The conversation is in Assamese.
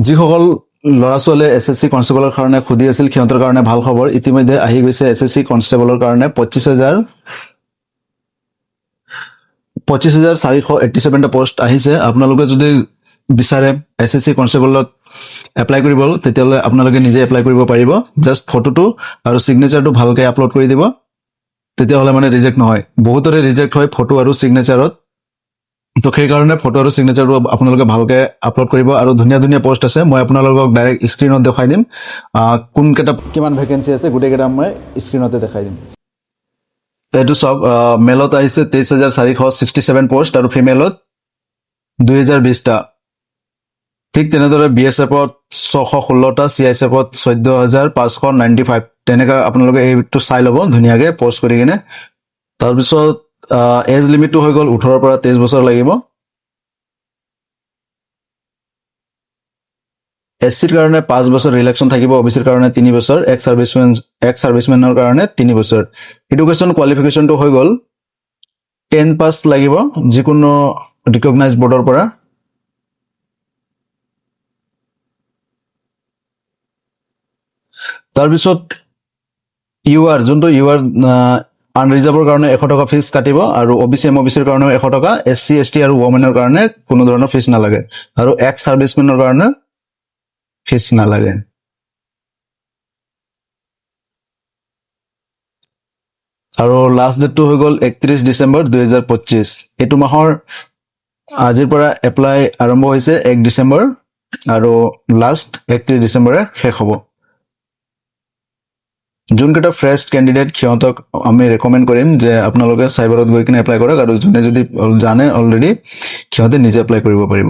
যিসকল ল'ৰা ছোৱালীয়ে এছএছচি কনষ্টেবলৰ কাৰণে খুদি আছিল সিহঁতৰ কাৰণে ভাল খবৰ ইতিমধ্যে আহি গৈছে এছএছচি কনষ্টেবলৰ কাৰণে 25,487টা পোষ্ট আহিছে আপোনালোকে যদি বিচাৰে এছএছচি কনষ্টেবলত এপ্লাই কৰিব তেতিয়াহ'লে আপোনালোকে নিজে এপ্লাই কৰিব পাৰিব জাস্ট ফটোটো আৰু সিগনেচাৰটো ভালকৈ আপলোড কৰি দিব তেতিয়াহ'লে মানে ৰিজেক্ট নহয় বহুতৰে ৰিজেক্ট হয় ফটো আৰু সিগনেচাৰত তো সেই কাৰণে ফটো আৰু সিগনেচাৰটো আপোনালোকে ভালকৈ আপলোড কৰিব আৰু ধুনীয়া ধুনীয়া পোষ্ট আছে মই আপোনালোকক ডাইৰেক্ট স্ক্ৰীনত দেখাই দিম কোন কেইটা কিমান ভেকেন্সি আছে গোটেইকেইটা মই স্ক্ৰীনতে দেখাই দিম এইটো সব মেলত আহিছে 23,467 পোষ্ট আৰু ফিমেলত 2,020টা ঠিক তেনেদৰে বিএছএফত 616টা চিআইএছএফত 14,595 তেনেকৈ আপোনালোকে এইটো চাই ল'ব ধুনীয়াকৈ পোষ্ট কৰি কিনে তাৰপিছত এজ লিমিটটো হৈ গ'ল 18 পৰা 23 বছৰ লাগিব এছচিৰ কাৰণে 5 বছৰ ৰিলেকশ্যন থাকিব অবিচিৰ কাৰণে 3 বছৰ এক্স সাৰ্ভিসমেনৰ কাৰণে 3 বছৰ এডুকেশ্যন কোৱালিফিকেশ্যনটো হৈ গ'ল 10 পাছ লাগিব যিকোনো ৰিকগনাইজ বৰ্ডৰ পৰা তাৰপিছত ইউআৰ যোনটো ইউআৰ আনৰিজাৰ্ভৰ কাৰণে 100 টকা ফিজ কাটিব আৰু ওবিচি এমওবিচিৰ কাৰণে 100 টকা এছচি এছটি আৰু ওমেনৰ কাৰণে কোনো ধৰণৰ ফিজ নালাগে আৰু এক্স সাৰ্ভিসমেনৰ কাৰণে ফিজ নালাগে আৰু লাষ্ট ডেটটো হৈ গ'ল 31 ডিচেম্বৰ 2025 এইটো মাহৰ আজিৰ পৰা এপ্লাই আৰম্ভ হৈছে 1 ডিচেম্বৰ আৰু লাষ্ট 31 ডিচেম্বৰে শেষ হ'ব যোনকেইটা ফ্ৰেছ কেণ্ডিডেট সিহঁতক আমি ৰেকমেণ্ড কৰিম যে আপোনালোকে চাইবাৰত গৈ কিনে এপ্লাই কৰক আৰু যোনে যদি জানে অলৰেডি সিহঁতে নিজে এপ্লাই কৰিব পাৰিব